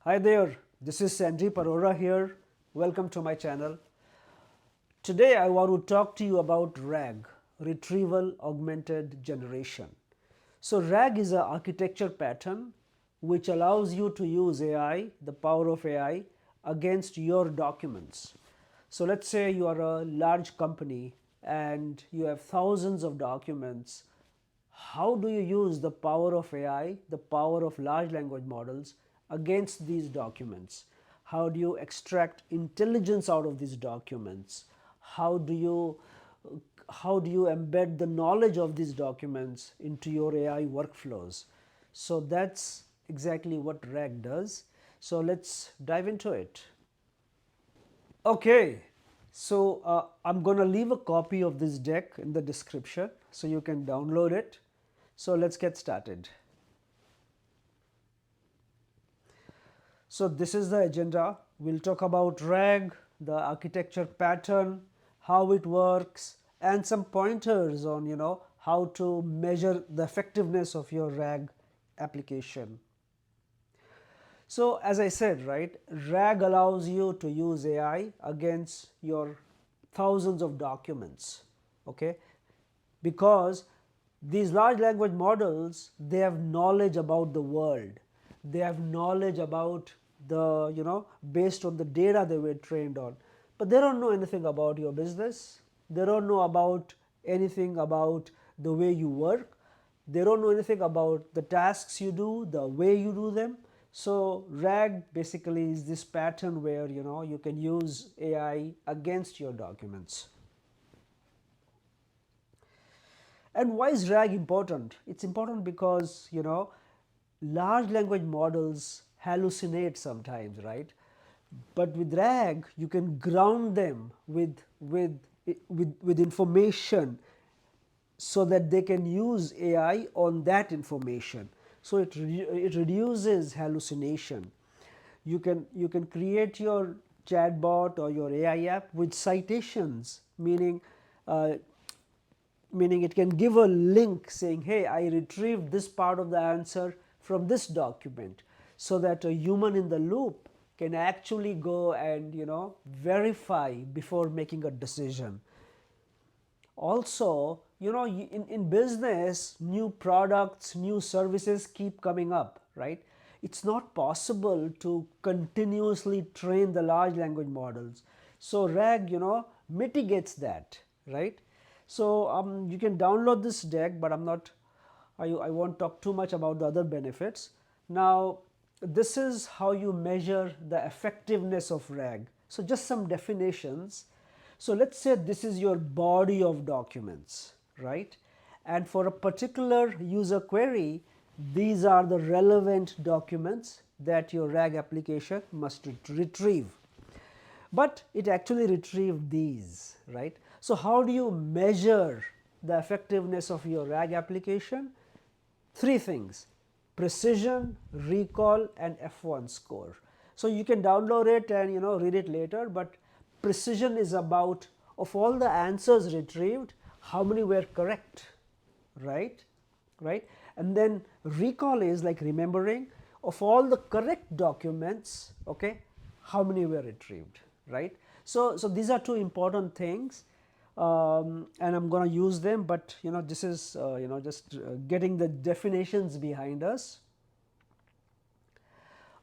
Hi there, this is Sanjeev Arora here. Welcome to my channel. Today I want to talk to you about RAG, Retrieval Augmented Generation. So RAG is an architecture pattern which allows you to use AI, the power of AI, against your documents. So let's say you are a large company and you have thousands of documents. How do you use the power of AI, the power of large language models against these documents? How do you extract intelligence out of these documents? How do you embed the knowledge of these documents into your AI workflows? So that's exactly what RAG does. So let's dive into it. Okay, so I'm gonna leave a copy of this deck in the description so you can download it. So let's get started. So this is the agenda. We'll talk about RAG, the architecture pattern, how it works, and some pointers on how to measure the effectiveness of your RAG application. So as I said, right, RAG allows you to use AI against your thousands of documents, okay? Because these large language models, they have knowledge about the world. They have knowledge about based on the data they were trained on. But they don't know anything about your business. They don't know about anything about the way you work. They don't know anything about the tasks you do, the way you do them. So RAG basically is this pattern where you can use AI against your documents. And why is RAG important? It's important because large language models hallucinate sometimes, right? But with RAG, you can ground them with information so that they can use AI on that information. So it reduces hallucination. You can create your chatbot or your AI app with citations, uh, meaning it can give a link saying, hey, I retrieved this part of the answer from this document, so that a human in the loop can actually go and verify before making a decision. Also, in business, new products, new services keep coming up, right? It's not possible to continuously train the large language models. So RAG, mitigates that, right? So you can download this deck, but I won't talk too much about the other benefits. Now, this is how you measure the effectiveness of RAG. So just some definitions. So let's say this is your body of documents, right? And for a particular user query, these are the relevant documents that your RAG application must retrieve. But it actually retrieved these, right? So how do you measure the effectiveness of your RAG application? Three things: precision, recall, and F1 score. So you can download it and read it later, but precision is about, of all the answers retrieved, how many were correct, right? Right? And then recall is like remembering, of all the correct documents, okay, how many were retrieved, right? So these are two important things, and I'm going to use them, but this is just getting the definitions behind us.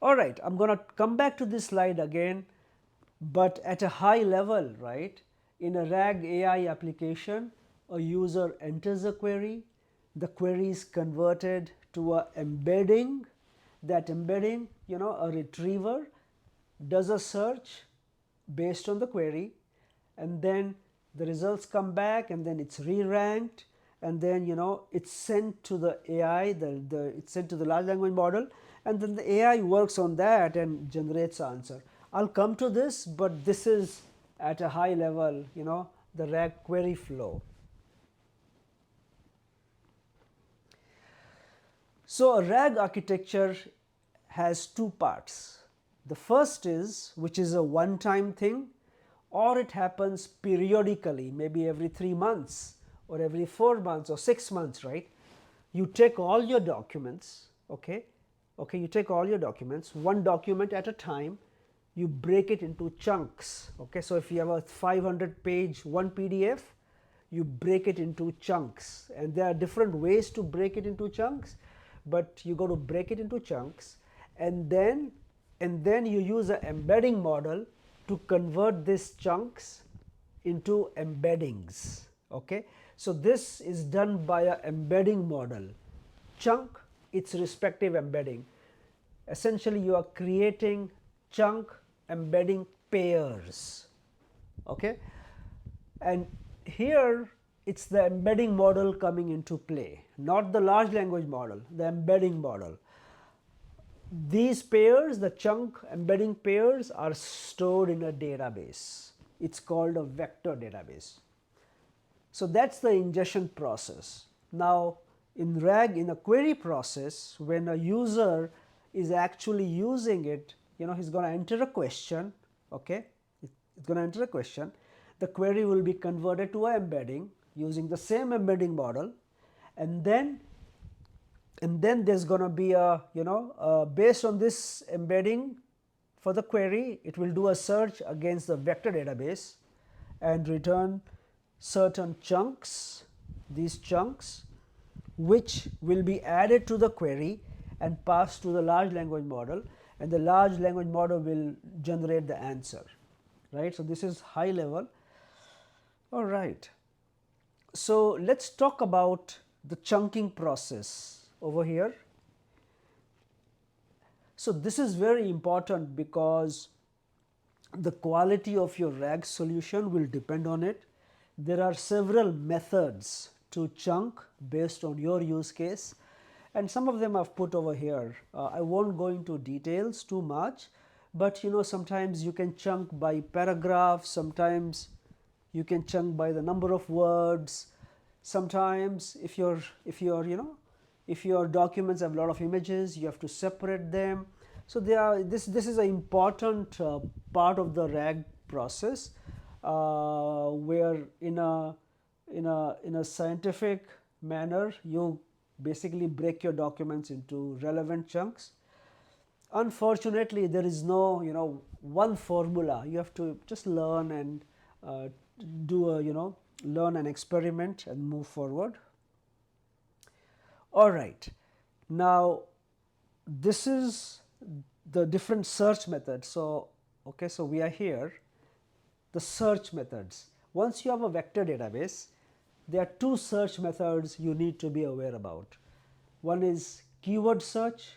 All right, I'm going to come back to this slide again, but at a high level, right? In a RAG AI application, a user enters a query, the query is converted to a embedding. That embedding, a retriever does a search based on the query, and then the results come back, and then it's re-ranked, and then it's sent to the AI, it's sent to the large language model, and then the AI works on that and generates answer. I'll come to this, but this is at a high level, the RAG query flow. So a RAG architecture has two parts. The first is, which is a one-time thing, or it happens periodically, maybe every 3 months or every 4 months or 6 months, right? You take all your documents, okay, Okay, you take all your documents, one document at a time, you break it into chunks. Okay, so if you have a 500 page one PDF, you break it into chunks, and there are different ways to break it into chunks, but you got to break it into chunks, and then you use an embedding model to convert these chunks into embeddings. Okay, so this is done by an embedding model. Chunk, its respective embedding. Essentially, you are creating chunk embedding pairs. Okay, and here it's the embedding model coming into play, not the large language model, the embedding model. These pairs, the chunk embedding pairs, are stored in a database. It's called a vector database. So that's the ingestion process. Now in RAG, in a query process, when a user is actually using it, he's going to enter a question. Okay, it's going to enter a question. The query will be converted to an embedding using the same embedding model, and then there's going to be a, based on this embedding for the query, it will do a search against the vector database and return certain chunks, these chunks, which will be added to the query and passed to the large language model, and the large language model will generate the answer, right. So this is high level. All right. So let's talk about the chunking process over here. So this is very important because the quality of your RAG solution will depend on it. There are several methods to chunk based on your use case, and some of them I've put over here. I won't go into details too much, but sometimes you can chunk by paragraph, sometimes you can chunk by the number of words. Sometimes if your documents have a lot of images, you have to separate them. So this is an important part of the RAG process, where in a scientific manner you basically break your documents into relevant chunks. Unfortunately, there is no one formula. You have to just learn and learn and experiment and move forward. All right, now this is the different search methods. So okay, so we are here, the search methods. Once you have a vector database, there are two search methods you need to be aware about. One is keyword search,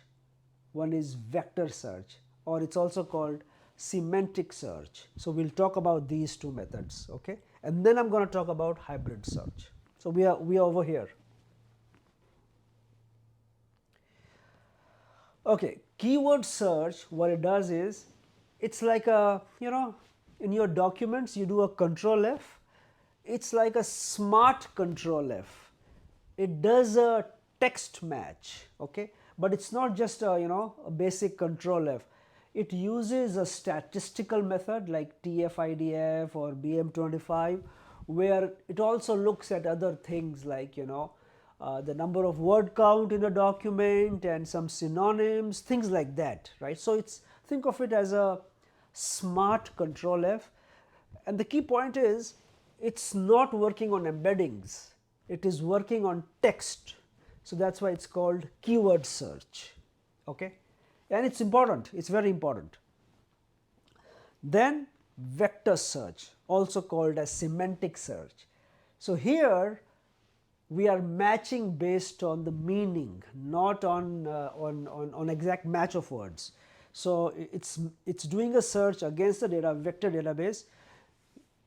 one is vector search, or it's also called semantic search. So we'll talk about these two methods. Okay, and then I'm going to talk about hybrid search. So we are over here. Okay, keyword search, what it does is, it's like a, in your documents you do a control F. It's like a smart control F. It does a text match. Okay, but it's not just a basic control F. It uses a statistical method like TF-IDF or BM25, where it also looks at other things like the number of word count in a document and some synonyms, things like that, right. So it's, think of it as a smart control F, and the key point is it's not working on embeddings, it is working on text. So that's why it's called keyword search. Okay, and it's important, it's very important. Then vector search, also called as semantic search. So here we are matching based on the meaning, not on exact match of words. So it's doing a search against the vector database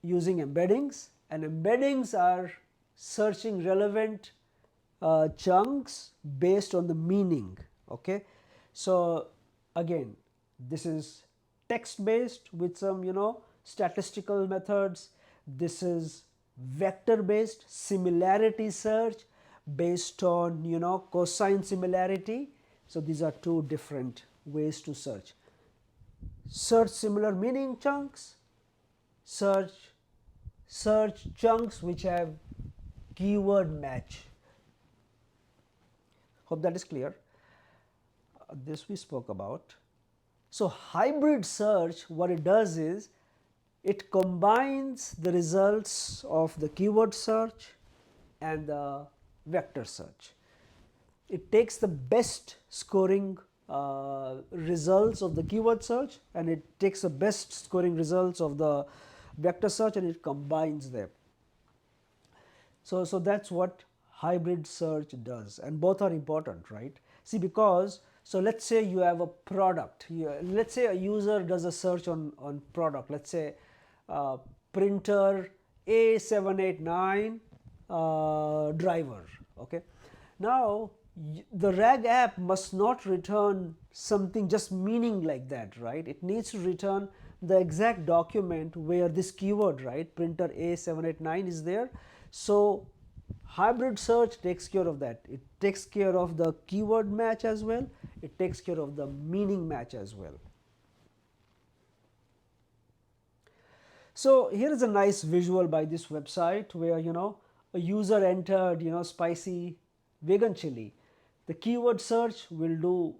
using embeddings, and embeddings are searching relevant chunks based on the meaning. Okay, so again, this is text based with some statistical methods. This is vector based similarity search based on cosine similarity. So these are two different ways to search. Search similar meaning chunks, search chunks which have keyword match. Hope that is clear. this we spoke about. So hybrid search, what it does is it combines the results of the keyword search and the vector search. It takes the best scoring results of the keyword search and it takes the best scoring results of the vector search and it combines them. So that's what hybrid search does, and both are important, right? See, because so let's say you have a product. Let's say a user does a search on product. Let's say printer A789 driver. Okay. Now the RAG app must not return something just meaning like that, right? It needs to return the exact document where this keyword, right, printer A789 is there. So hybrid search takes care of that. It takes care of the keyword match as well. It takes care of the meaning match as well. So here is a nice visual by this website where a user entered spicy vegan chili. The keyword search will do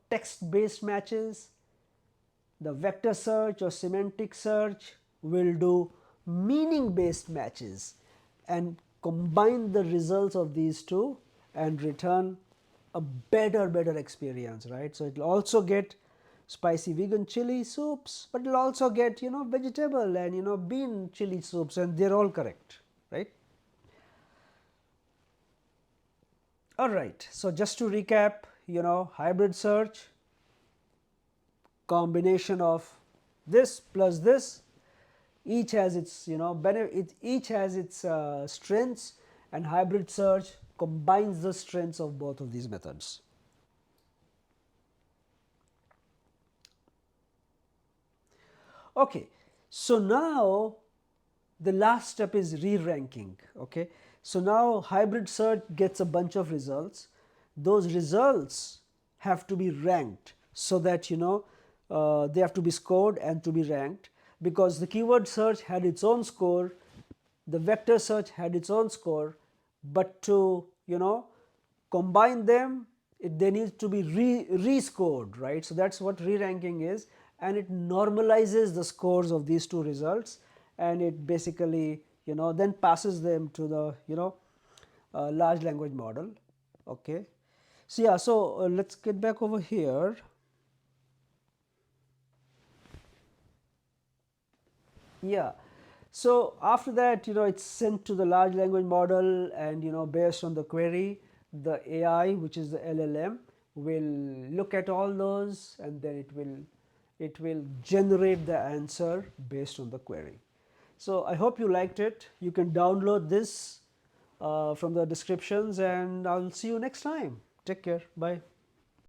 text based matches. The vector search or semantic search will do meaning based matches and combine the results of these two and return a better experience, right? So it will also get spicy vegan chili soups, but it will also get vegetable and bean chili soups, and they're all correct, right? All right, so just to recap, hybrid search, combination of this plus this, each has its each has its strengths, and hybrid search combines the strengths of both of these methods. Okay, so now the last step is re-ranking. Okay, so now hybrid search gets a bunch of results. Those results have to be ranked so that they have to be scored and to be ranked, because the keyword search had its own score, the vector search had its own score, but to combine them, they need to be re-scored, right? So that's what re-ranking is, and it normalizes the scores of these two results, and it basically then passes them to the large language model. Okay, so yeah, so let's get back over here. Yeah, so after that it's sent to the large language model, and based on the query, the AI, which is the LLM, will look at all those, and then it will generate the answer based on the query. So I hope you liked it. You can download this from the descriptions, and I'll see you next time. Take care. Bye.